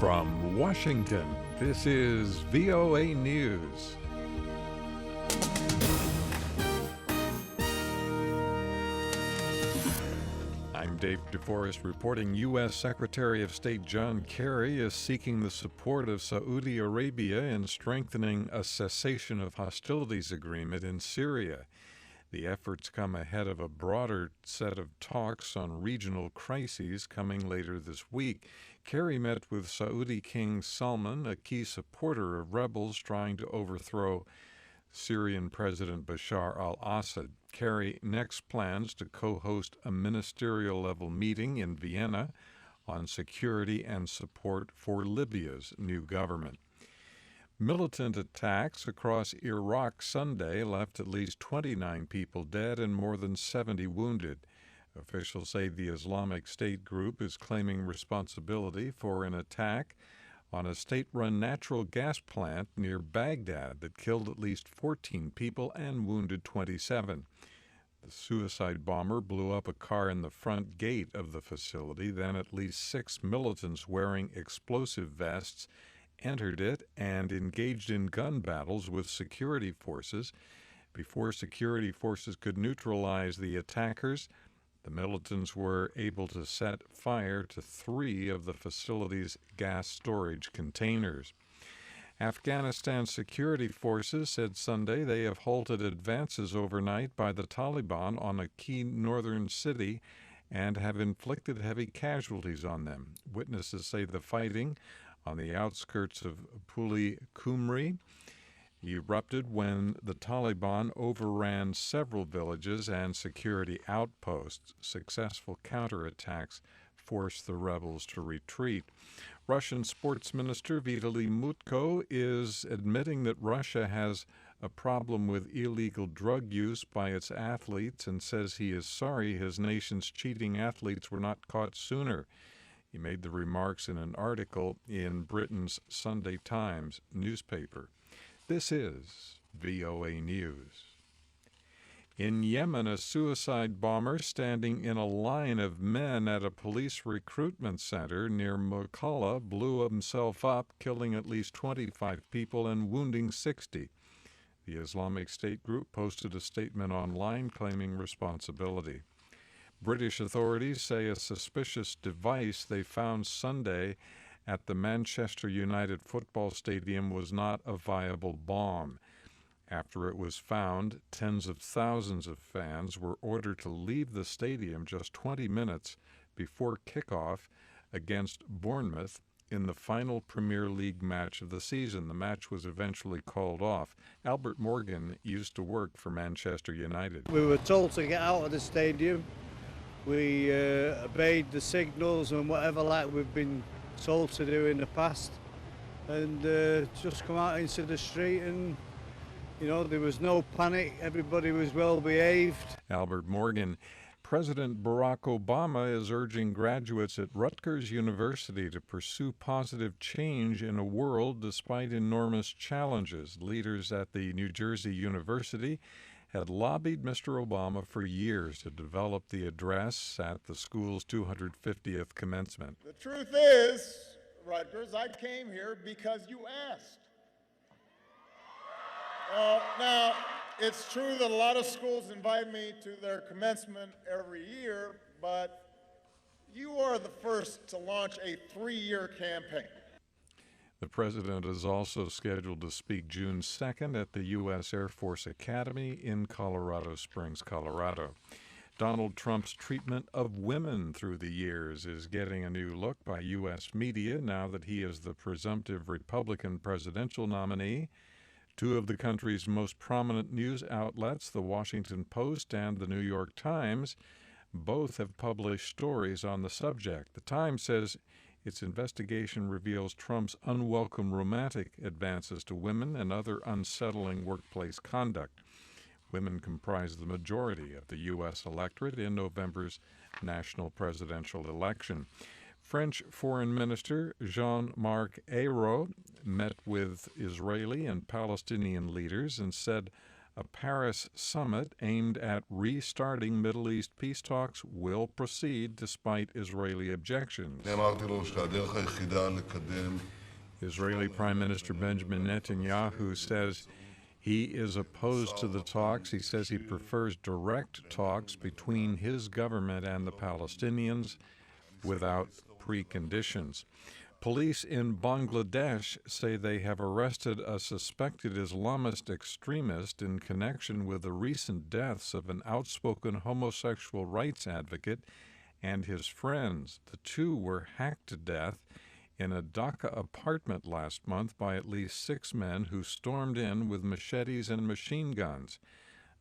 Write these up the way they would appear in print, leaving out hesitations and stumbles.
From Washington, this is VOA News. I'm David DeForest reporting U.S. Secretary of State John Kerry is seeking the support of Saudi Arabia in strengthening a cessation of hostilities agreement in Syria. The efforts come ahead of a broader set of talks on regional crises coming later this week. Kerry met with Saudi King Salman, a key supporter of rebels trying to overthrow Syrian President Bashar al-Assad. Kerry next plans to co-host a ministerial-level meeting in Vienna on security and support for Libya's new government. Militant attacks across Iraq Sunday left at least 29 people dead and more than 70 wounded. Officials say the Islamic State group is claiming responsibility for an attack on a state-run natural gas plant near Baghdad that killed at least 14 people and wounded 27. The suicide bomber blew up a car in the front gate of the facility. Then at least 6 militants wearing explosive vests entered it and engaged in gun battles with security forces. Before security forces could neutralize the attackers, the militants were able to set fire to 3 of the facility's gas storage containers. Afghanistan security forces said Sunday they have halted advances overnight by the Taliban on a key northern city and have inflicted heavy casualties on them. Witnesses say the fighting on the outskirts of Puli Kumri erupted when the Taliban overran several villages and security outposts. Successful counterattacks forced the rebels to retreat. Russian Sports Minister Vitaly Mutko is admitting that Russia has a problem with illegal drug use by its athletes and says he is sorry his nation's cheating athletes were not caught sooner. He made the remarks in an article in Britain's Sunday Times newspaper. This is VOA News. In Yemen, a suicide bomber standing in a line of men at a police recruitment center near Mukalla blew himself up, killing at least 25 people and wounding 60. The Islamic State group posted a statement online claiming responsibility. British authorities say a suspicious device they found Sunday at the Manchester United football stadium was not a viable bomb. After it was found, tens of thousands of fans were ordered to leave the stadium just 20 minutes before kickoff against Bournemouth in the final Premier League match of the season. The match was eventually called off. Albert Morgan used to work for Manchester United. We were told to get out of the stadium. We obeyed the signals and whatever like we've been told to do in the past, and just come out into the street, and there was no panic. Everybody was well behaved. Albert Morgan. President Barack Obama is urging graduates at Rutgers University to pursue positive change in a world despite enormous challenges. Leaders at the New Jersey University had lobbied Mr. Obama for years to develop the address at the school's 250th commencement. The truth is, Rutgers, I came here because you asked. Now, it's true that a lot of schools invite me to their commencement every year, but you are the first to launch a 3-year campaign. The president is also scheduled to speak June 2nd at the U.S. Air Force Academy in Colorado Springs, Colorado. Donald Trump's treatment of women through the years is getting a new look by U.S. media now that he is the presumptive Republican presidential nominee. 2 of the country's most prominent news outlets, The Washington Post and The New York Times, both have published stories on the subject. The Times says its investigation reveals Trump's unwelcome romantic advances to women and other unsettling workplace conduct. Women comprise the majority of the U.S. electorate in November's national presidential election. French Foreign Minister Jean-Marc Ayrault met with Israeli and Palestinian leaders and said A Paris summit aimed at restarting Middle East peace talks will proceed despite Israeli objections. Israeli Prime Minister Benjamin Netanyahu says he is opposed to the talks. He says he prefers direct talks between his government and the Palestinians without preconditions. Police in Bangladesh say they have arrested a suspected Islamist extremist in connection with the recent deaths of an outspoken homosexual rights advocate and his friends. The two were hacked to death in a Dhaka apartment last month by at least 6 men who stormed in with machetes and machine guns.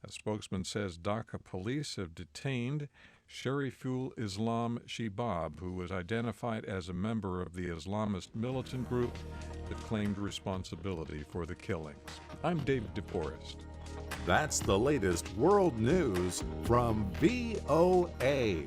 A spokesman says Dhaka police have detained Shariful Islam Shibab, who was identified as a member of the Islamist militant group that claimed responsibility for the killings. I'm David DeForest. That's the latest world news from VOA.